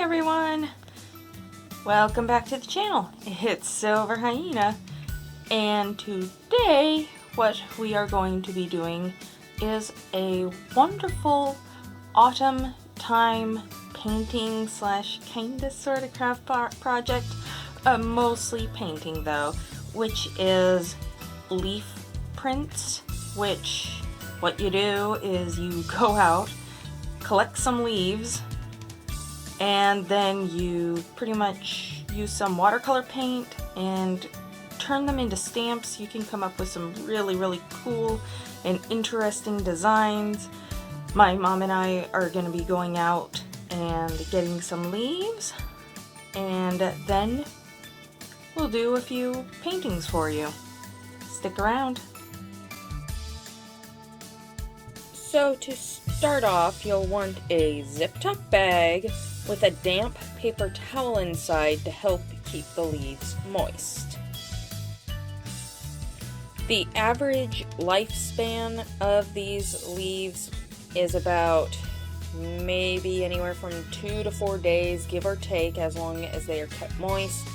everyone! Welcome back to the channel. It's SilverHyena, and today what we are going to be doing is a wonderful autumn time painting slash kinda sorta craft project, mostly painting though, which is leaf prints, which what you do is you go out, collect some leaves, and then you pretty much use some watercolor paint and turn them into stamps. You can come up with some really cool and interesting designs. My mom and I are going to be going out and getting some leaves, and then we'll do a few paintings for you. Stick around. So to start off, you'll want a zip-top bag with a damp paper towel inside to help keep the leaves moist. The average lifespan of these leaves is about maybe anywhere from 2 to 4 days, give or take, as long as they are kept moist.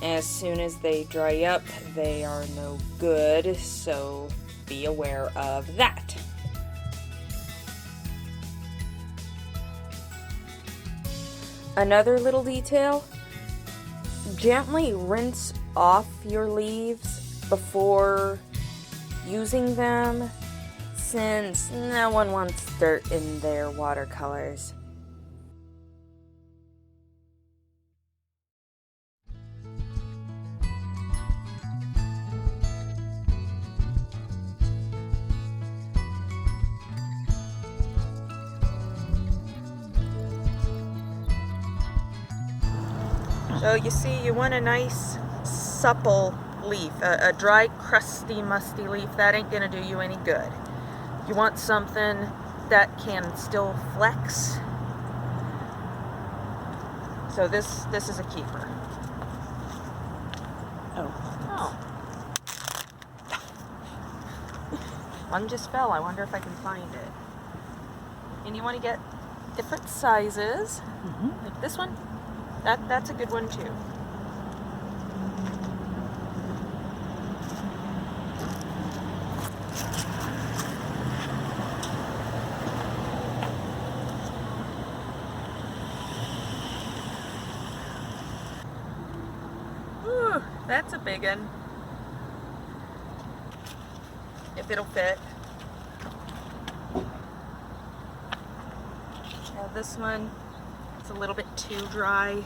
As soon as they dry up, they are no good, so be aware of that. Another little detail, gently rinse off your leaves before using them, since no one wants dirt in their watercolors. So you see, you want a nice supple leaf. A dry, crusty, musty leaf, that ain't gonna do you any good. You want something that can still flex. So this is a keeper. Oh. One just fell. I wonder if I can find it. And you want to get different sizes, like this one. That's a good one too. Ooh, that's a big one. If it'll fit. Now this one, it's a little bit too dry.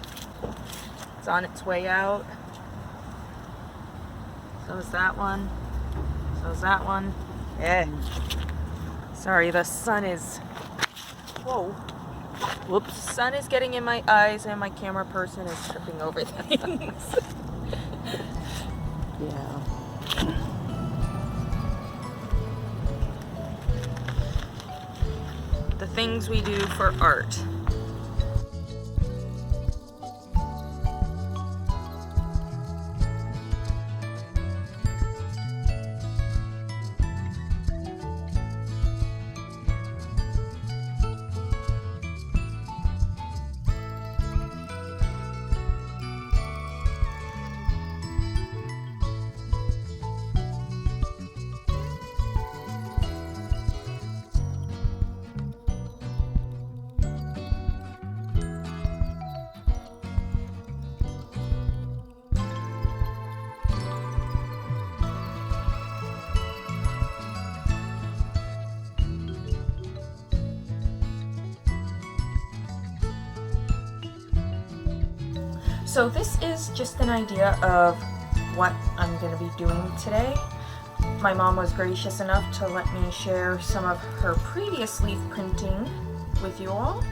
It's on its way out. So is that one. So is that one. Yeah. Sorry, the sun is... Whoa. Whoops. Sun is getting in my eyes and my camera person is tripping over things. Yeah. The things we do for art. So this is just an idea of what I'm going to be doing today. My mom was gracious enough to let me share some of her previous leaf printing with you all.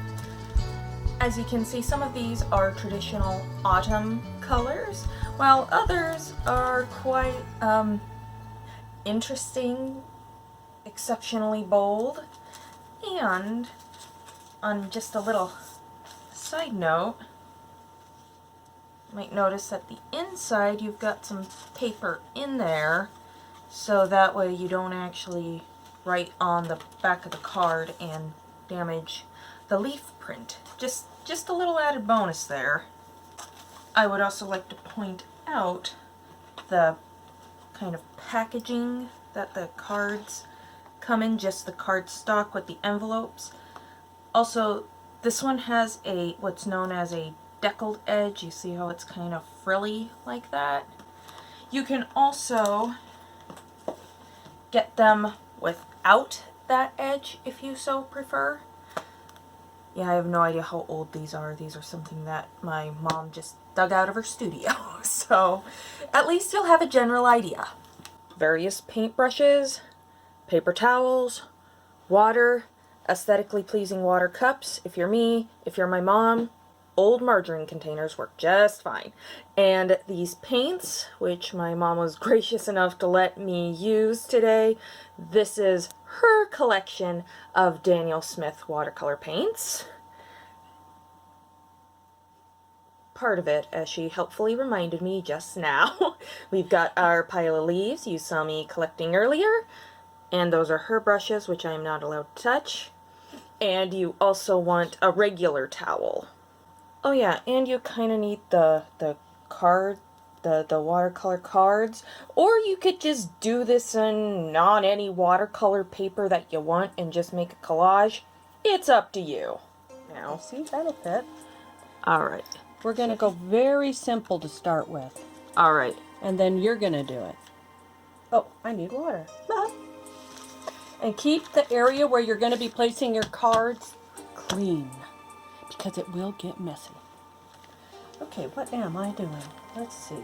As you can see, some of these are traditional autumn colors, while others are quite interesting, exceptionally bold. And on just a little side note, you might notice that the inside you've got some paper in there, so that way you don't actually write on the back of the card and damage the leaf print. Just just a little added bonus there. I would also like to point out the kind of packaging that the cards come in, just the card stock with the envelopes. Also, this one has a what's known as a deckled edge. You see how it's kind of frilly like that? You can also get them without that edge if you so prefer. Yeah, I have no idea how old these are. These are something that my mom just dug out of her studio. So at least you'll have a general idea. Various paintbrushes, paper towels, water, aesthetically pleasing water cups. If you're me, if you're my mom, old margarine containers work just fine. And these paints, which my mom was gracious enough to let me use today. This is her collection of Daniel Smith watercolor paints. Part of it, as she helpfully reminded me just now. We've got our pile of leaves you saw me collecting earlier. And those are her brushes, which I am not allowed to touch. And you also want a regular towel. Oh yeah, and you kind of need the watercolor cards, or you could just do this in on any watercolor paper that you want and just make a collage. It's up to you. Now, see, that'll fit. All right. We're going to go very simple to start with. All right. And then you're going to do it. Oh, I need water. And keep the area where you're going to be placing your cards clean, because it will get messy. Okay, what am I doing? Let's see.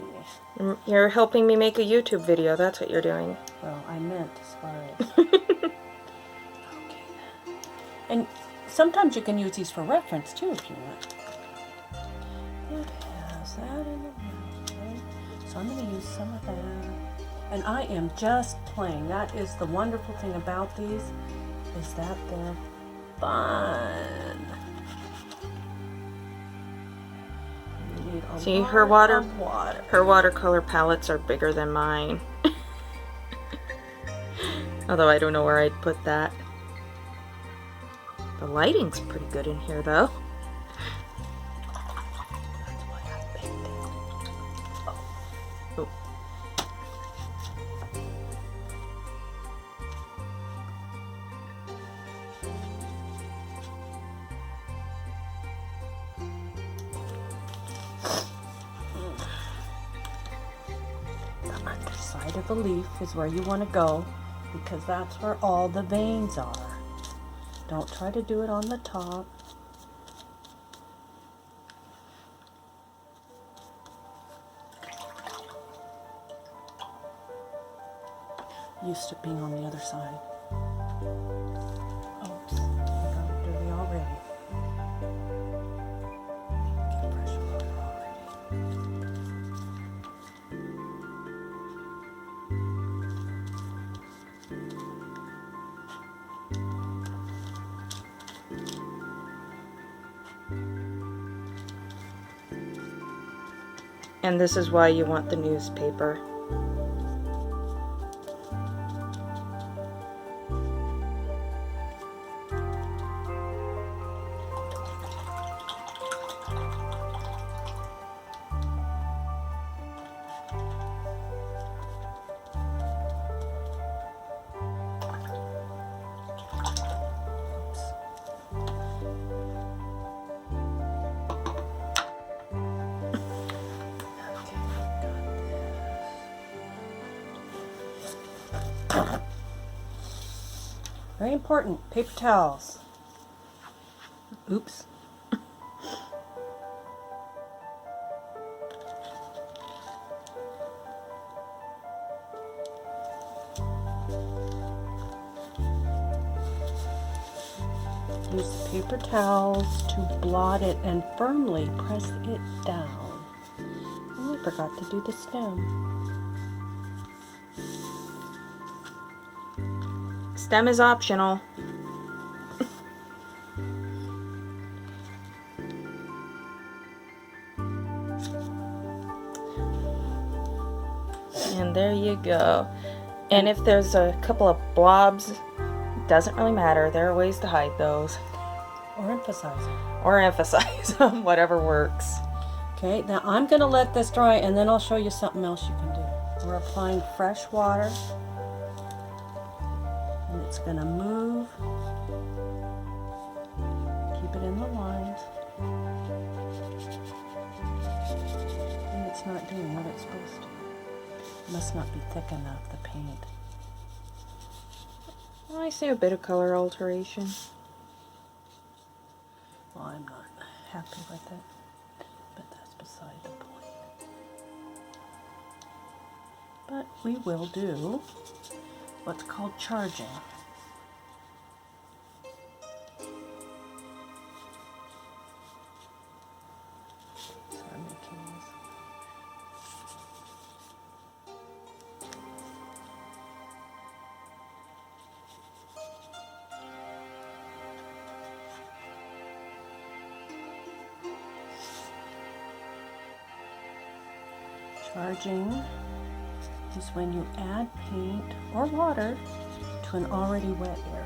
You're helping me make a YouTube video. That's what you're doing. Well, I meant as far as... Okay. And sometimes you can use these for reference, too, if you want. It has that in it now. So I'm going to use some of that. And I am just playing. That is the wonderful thing about these, is that they're fun. See, her watercolor palettes are bigger than mine. Although I don't know where I'd put that. The lighting's pretty good in here, though. That's why I picked it. Oh. The underside of the leaf is where you want to go, because that's where all the veins are. Don't try to do it on the top. Used to being on the other side. Oops, I got it dirty already. Get fresh water already. And this is why you want the newspaper. Very important, paper towels. Oops. Use the paper towels to blot it and firmly press it down. And I forgot to do the stem. Stem is optional. And there you go. And if there's a couple of blobs, it doesn't really matter. There are ways to hide those. Or emphasize it. or emphasize, whatever works. Okay, now I'm going to let this dry and then I'll show you something else you can do. We're applying fresh water and it's going to move. Keep it in the lines. And it's not doing what it's supposed to. It must not be thick enough, the paint. Well, I see a bit of color alteration. Well, I'm not happy with it, but that's beside the point. But we will do what's called charging. So I'm making this. Charging is when you add paint or water to an already wet area.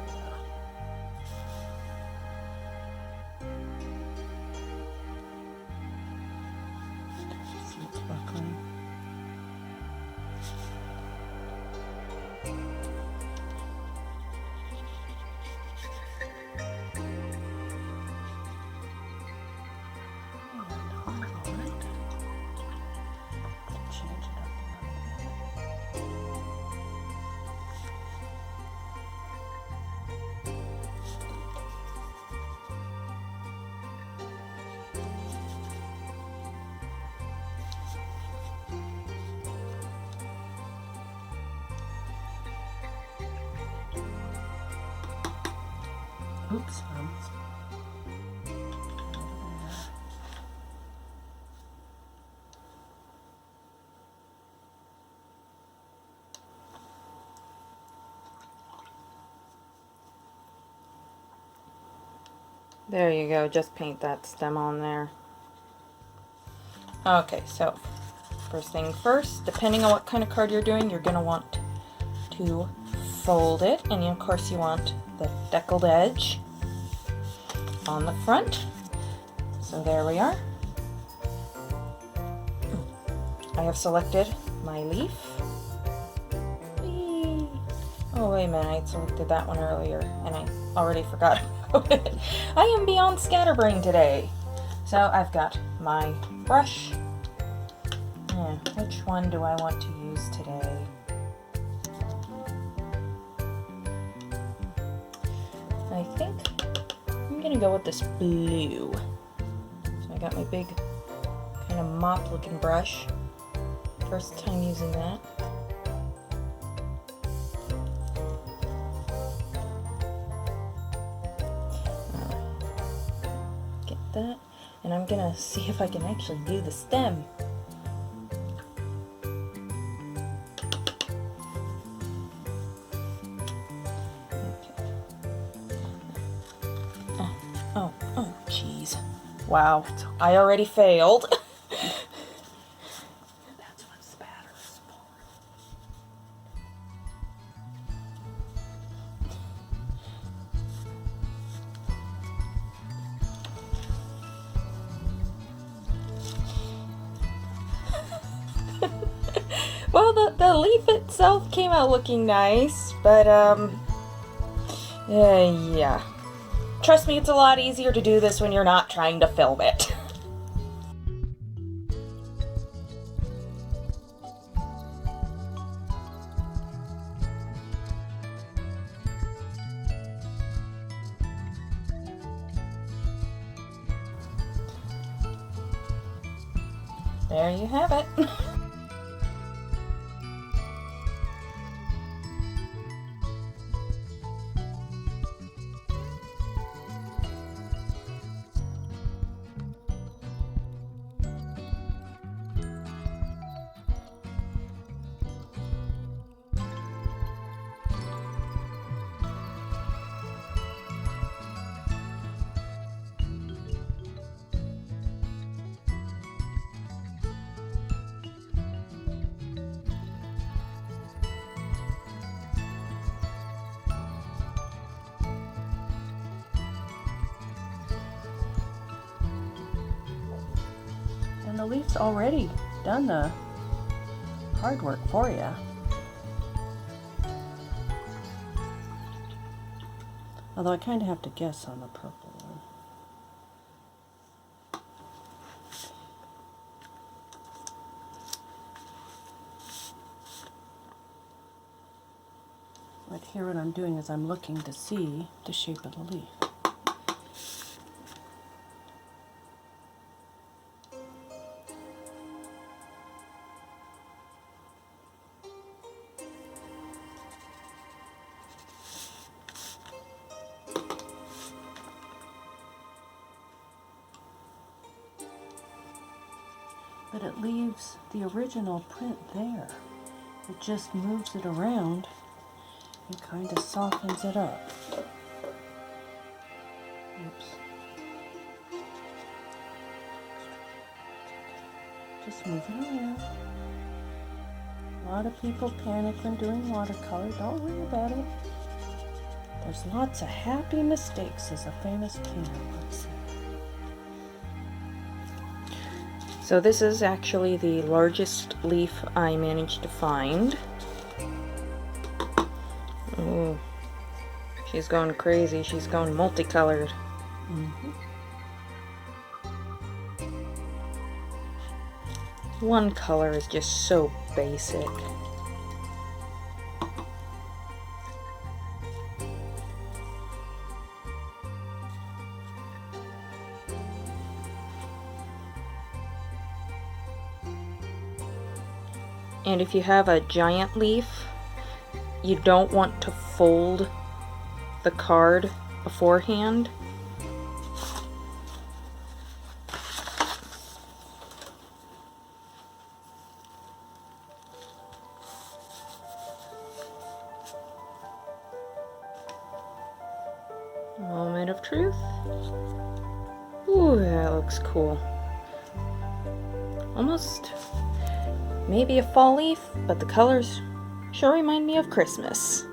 See, it's buckling. Change it up a little. Oops. There you go, just paint that stem on there. Okay, so first thing first, depending on what kind of card you're doing, you're going to want to fold it, and of course you want the deckled edge on the front. So there we are. I have selected my leaf. Whee! Oh wait a minute, I selected that one earlier and I already forgot about it. I am beyond scatterbrain today. So I've got my brush. Yeah, which one do I want to use today? I think I'm gonna go with this blue. So I got my big kind of mop looking brush. First time using that. Get that. And I'm gonna see if I can actually do the stem. Oh, jeez. Wow, I already failed. That's what spatter is for. Well, the leaf itself came out looking nice, but yeah. Trust me, it's a lot easier to do this when you're not trying to film it. There you have it. And the leaf's already done the hard work for you. Although I kind of have to guess on the purple one. But here what I'm doing is I'm looking to see the shape of the leaf. But it leaves the original print there. It just moves it around and kind of softens it up. Oops. Just move it around. A lot of people panic when doing watercolor. Don't worry about it. There's lots of happy mistakes, as a famous painter once said. So this is actually the largest leaf I managed to find. Ooh, she's going crazy. She's going multicolored. One color is just so basic. And if you have a giant leaf, you don't want to fold the card beforehand. Moment of truth. Ooh, that looks cool. Almost maybe a fall leaf, but the colors sure remind me of Christmas.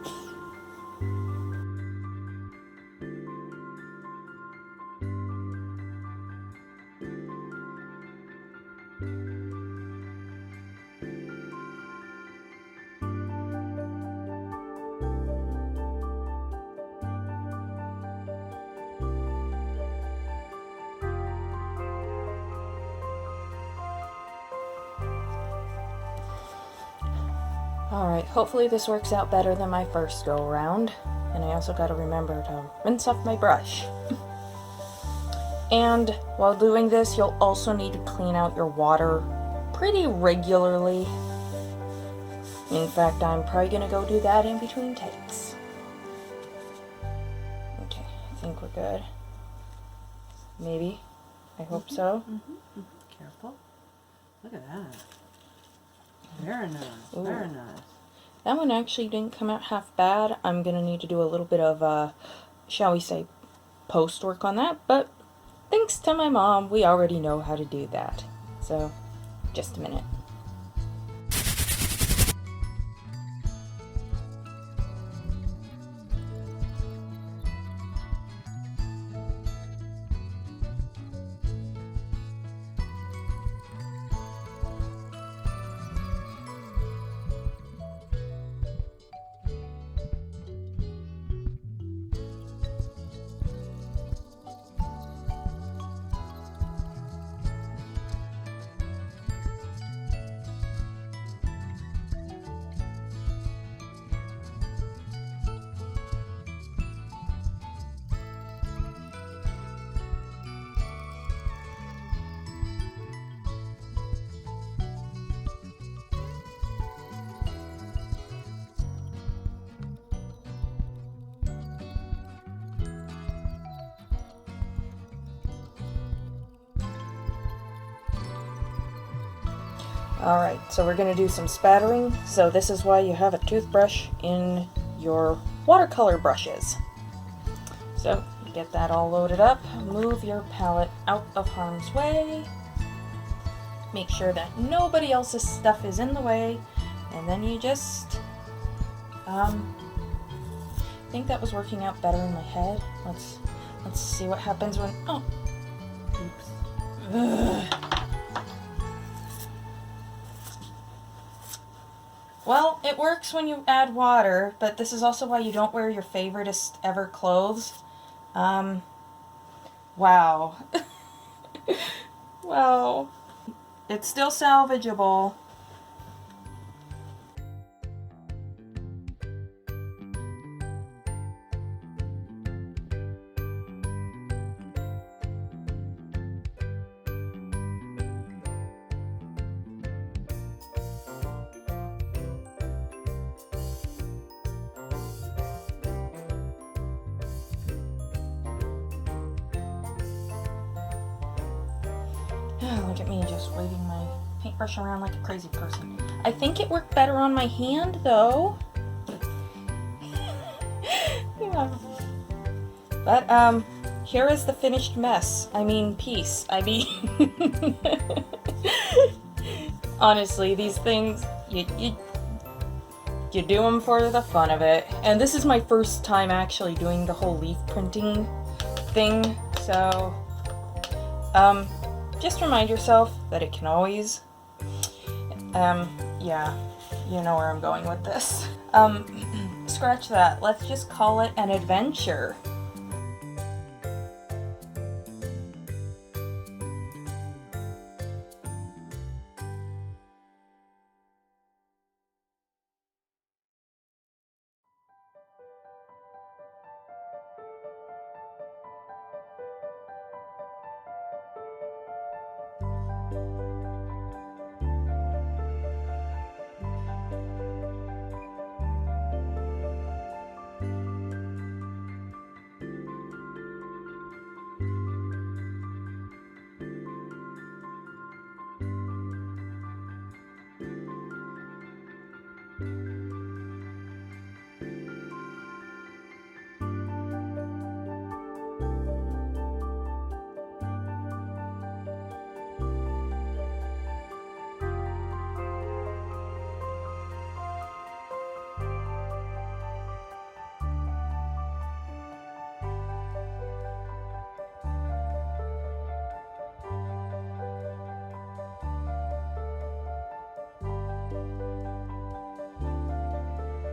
Alright, hopefully this works out better than my first go around. And I also got to remember to rinse off my brush. And while doing this, you'll also need to clean out your water pretty regularly. In fact, I'm probably going to go do that in between takes. Okay, I think we're good. Maybe. I hope so. Careful. Look at that. Very nice. Ooh. Very nice. That one actually didn't come out half bad. I'm going to need to do a little bit of, shall we say, post work on that. But thanks to my mom, we already know how to do that. So, just a minute. Alright, so we're going to do some spattering. So this is why you have a toothbrush in your watercolor brushes. So, get that all loaded up. Move your palette out of harm's way. Make sure that nobody else's stuff is in the way. And then you just... I think that was working out better in my head. Let's see what happens when... Oh! Oops. Ugh. Well, it works when you add water, but this is also why you don't wear your favoriteest ever clothes. Wow. Wow. It's still salvageable. Look at me just waving my paintbrush around like a crazy person. I think it worked better on my hand though. Yeah. But here is the finished mess. I mean piece. I mean honestly, these things you do them for the fun of it. And this is my first time actually doing the whole leaf printing thing, so just remind yourself that it can always, yeah, you know where I'm going with this. Scratch that. Let's just call it an adventure.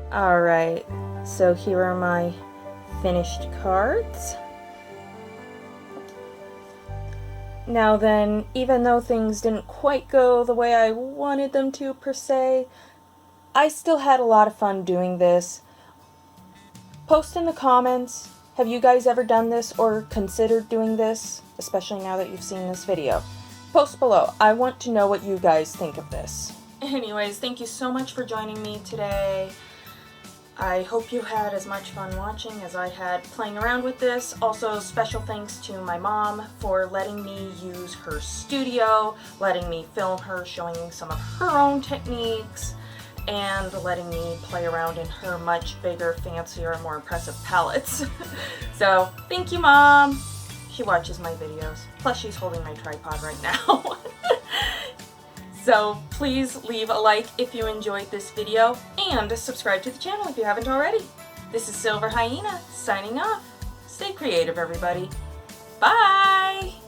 Alright, so here are my finished cards. Now then, even though things didn't quite go the way I wanted them to per se, I still had a lot of fun doing this. Post in the comments, have you guys ever done this or considered doing this, especially now that you've seen this video. Post below. I want to know what you guys think of this. Anyways, thank you so much for joining me today. I hope you had as much fun watching as I had playing around with this. Also, special thanks to my mom for letting me use her studio, letting me film her showing some of her own techniques, and letting me play around in her much bigger, fancier, and more impressive palettes. So, thank you, Mom! She watches my videos. Plus, she's holding my tripod right now. So please leave a like if you enjoyed this video, and subscribe to the channel if you haven't already. This is SilverHyena signing off. Stay creative, everybody. Bye!